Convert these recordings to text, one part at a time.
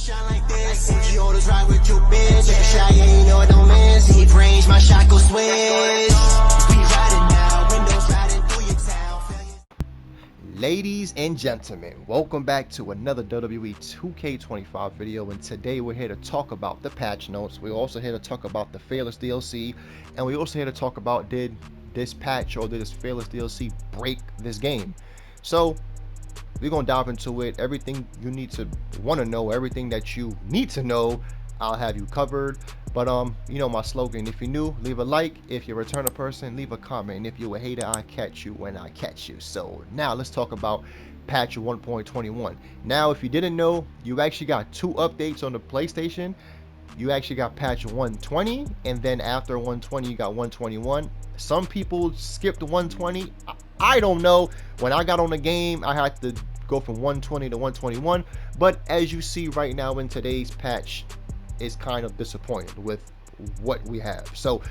Shine like this. Gucci orders ride with you, bitch. Take a shot, yeah, you know it don't miss. Deep range, my shot go switch. We riding now, windows riding through your town. Ladies and gentlemen, welcome back to another Wwe 2K25 video, and today we're here to talk about the patch notes. We're also here to talk about the Fearless DLC, and we're also here to talk about did this patch or did this Fearless DLC break this game. So we're gonna dive into it. Everything you need to want to know, everything that you need to know, I'll have you covered. But you know my slogan: if you're new, leave a like. If you're a returner person, leave a comment. And if you're a hater, I catch you when I catch you. So now let's talk about patch 1.21. Now, if you didn't know, you actually got two updates on the PlayStation. You actually got patch 120, and then after 120 you got 121. Some people skipped 120. I don't know. When I got on the game, I had to go from 120 to 121. But as you see right now in today's patch, is kind of disappointed with what we have. So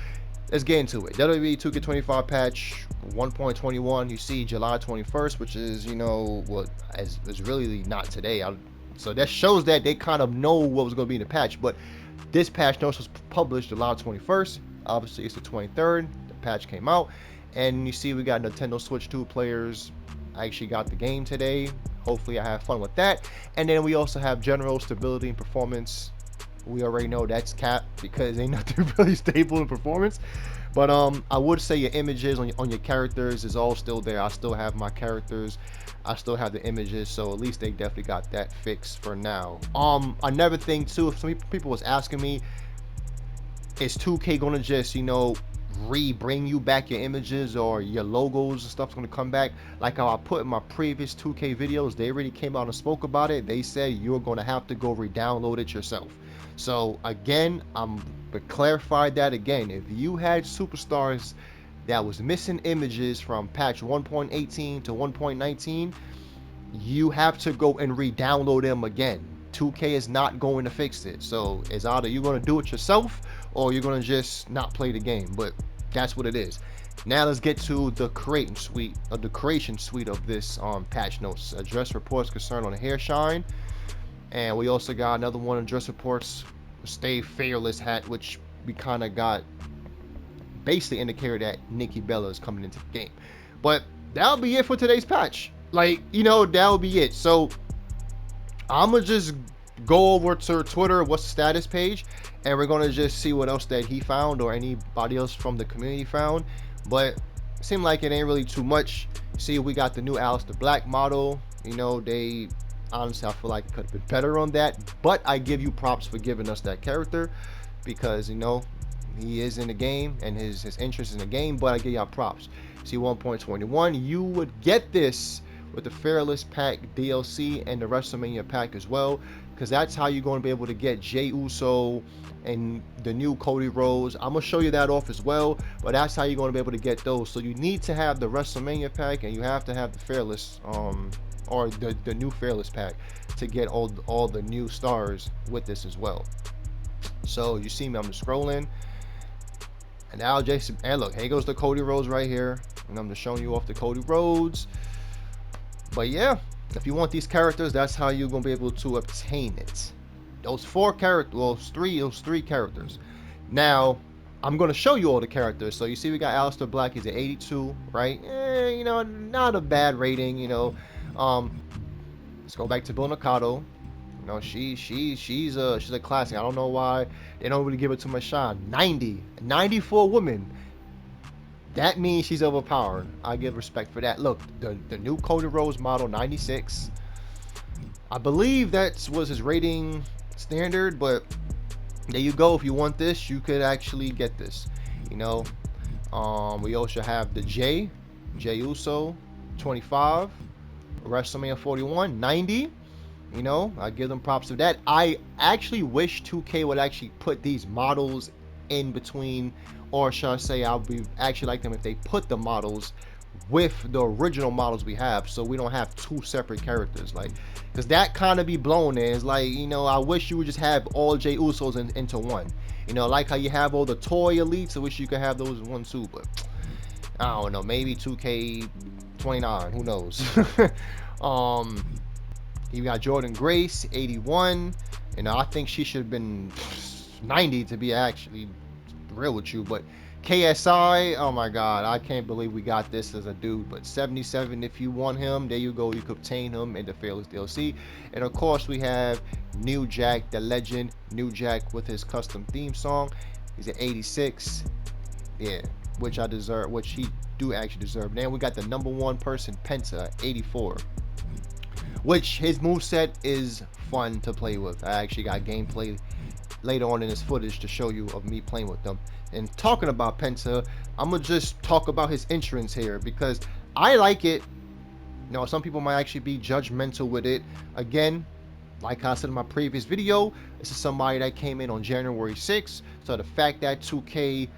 let's get into it. Wwe 2K25 patch 1.21. You see July 21st, which is, you know, what is really not today. So that shows that they kind of know what was going to be in the patch. But this patch notes was published July 21st. Obviously it's the 23rd. The patch came out, and you see we got Nintendo Switch 2 players. I actually got the game today. Hopefully I have fun with that. And then we also have general stability and performance. We already know that's capped because ain't nothing really stable in performance. But I would say your images on your characters is all still there. I still have my characters. I still have the images, so at least they definitely got that fixed for now. Another thing too, if some people was asking me, is 2K gonna just, you know, bring you back your images or your logos and stuff's gonna come back like how I put in my previous 2K videos? They already came out and spoke about it. They said you're gonna have to go re-download it yourself. So again, I'm to clarify that again. If you had superstars that was missing images from patch 1.18 to 1.19, you have to go and re-download them again. 2K is not going to fix it. So it's either you're going to do it yourself or you're going to just not play the game. But that's what it is. Now let's get to the creation suite of this patch notes. Address reports concerned on the hair shine. And we also got another one, address reports, stay fearless hat, which we kind of got basically indicated that Nikki Bella is coming into the game. But that'll be it for today's patch. Like, you know, that'll be it. So I'm gonna just go over to Twitter, Whatsthestatus page, and we're gonna just see what else that he found or anybody else from the community found. But it seemed like it ain't really too much. See, we got the new Alistair Black model. You know, they honestly, I feel like it could have been better on that, but I give you props for giving us that character because, you know, he is in the game and his interest in the game. But I give y'all props. See, 1.21, you would get this with the Fearless Pack DLC and the WrestleMania pack as well, because that's how you're going to be able to get Jey Uso and the new Cody Rhodes. I'm gonna show you that off as well, but that's how you're going to be able to get those. So you need to have the WrestleMania pack and you have to have the Fearless or the new Fearless pack to get all the new stars with this as well. So you see me, I'm just scrolling, and now Jason, and look, here goes the Cody Rhodes right here, and I'm just showing you off the Cody Rhodes. But yeah, if you want these characters, that's how you're gonna be able to obtain it. Those four characters, well, those three characters. Now I'm gonna show you all the characters. So you see we got Alistair Black, he's at 82, right? You know, not a bad rating, you know. Let's go back to Bill Nakano. You know, she's a classic. I don't know why they don't really give it too much shine. 90 for a woman. That means she's overpowered. I give respect for that. Look, the new Cody Rhodes model, 96. I believe that was his rating standard, but there you go. If you want this, you could actually get this. You know, we also have the Jey Uso, 25. WrestleMania 41, 90. You know, I give them props to that. I actually wish 2K would actually put these models in between, or should I say, I would actually like them if they put the models with the original models we have, so we don't have two separate characters, like, because that kind of be blown in. It's like, you know, I wish you would just have all Jey Usos into one. You know, like how you have all the toy elites. I wish you could have those in one too, but I don't know, maybe 2K29, who knows. You got Jordynne Grace, 81. You know, I think she should have been 90 to be actually real with you. But KSI, oh my god, I can't believe we got this as a dude. But 77, if you want him, there you go. You could obtain him in the Fearless DLC. And of course, we have New Jack, the legend, New Jack with his custom theme song. He's at 86. Yeah, which I deserve, which he do actually deserve. Then we got the #1 person, Penta, 84. Which his moveset is fun to play with. I actually got gameplay later on in this footage to show you of me playing with them. And talking about Penta, I'm gonna just talk about his entrance here because I like it. You know, some people might actually be judgmental with it. Again, like I said in my previous video, this is somebody that came in on January 6th. So the fact that 2K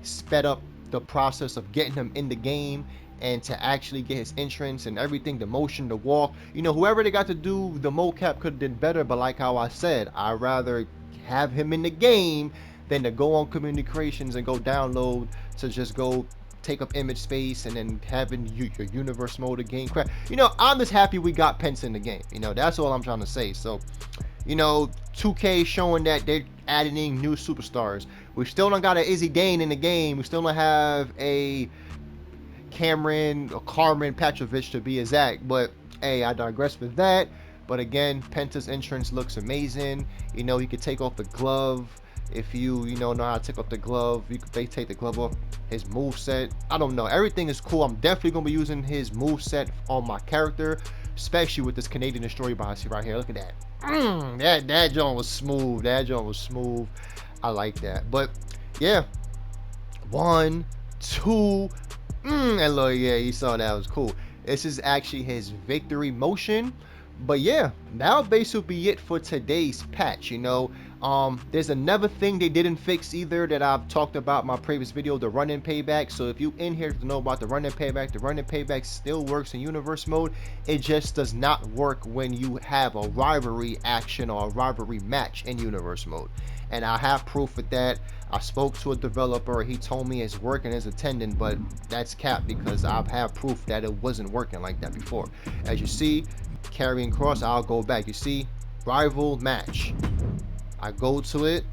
sped up the process of getting him in the game and to actually get his entrance and everything, the motion, the walk, you know, whoever they got to do the mocap could have done better. But like how I said, I'd rather have him in the game than to go on community creations and go download to just go take up image space and then having your universe mode again crap. You know, I'm just happy we got Pence in the game. You know, that's all I'm trying to say. So, you know, 2K showing that they're adding in new superstars. We still don't got an Izzy Dane in the game. We still don't have a Cameron or Carmen Petrovich to be exact. But hey, I digress with that. But again, Penta's entrance looks amazing. You know, he could take off the glove. If you know how to take off the glove, you could take the glove off. His moveset, I don't know. Everything is cool. I'm definitely gonna be using his moveset on my character, especially with this Canadian Destroyer boss right here. Look at that. That joint was smooth. That joint was smooth. I like that. But yeah, 1, 2, and look, yeah, you saw that was cool. This is actually his victory motion. But yeah, that'll basically be it for today's patch. You know, there's another thing they didn't fix either that I've talked about in my previous video, the run-in payback. So if you in here to know about the run-in payback, the run-in payback still works in universe mode. It just does not work when you have a rivalry action or a rivalry match in universe mode. And I have proof with that. I spoke to a developer. He told me it's working as attending, but that's cap because I have proof that it wasn't working like that before. As you see, carrying cross, I'll go back. You see, rival match. I go to it.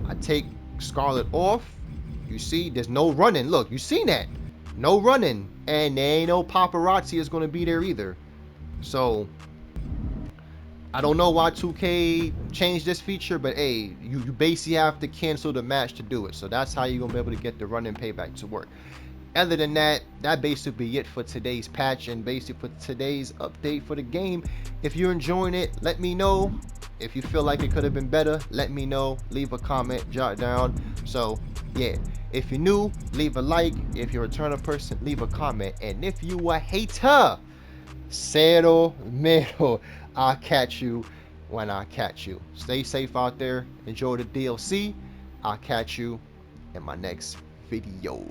I take Scarlet off. You see, there's no running. Look, you seen that? No running. And there ain't no paparazzi is going to be there either. So, I don't know why 2K changed this feature, but hey, you basically have to cancel the match to do it. So that's how you're going to be able to get the run-in payback to work. Other than that, that basically be it for today's patch and basically for today's update for the game. If you're enjoying it, let me know. If you feel like it could have been better, let me know. Leave a comment, jot down. So yeah, if you're new, leave a like. If you're a returning person, leave a comment. And if you a hater, cero mero. I'll catch you when I catch you. Stay safe out there. Enjoy the DLC. I'll catch you in my next video.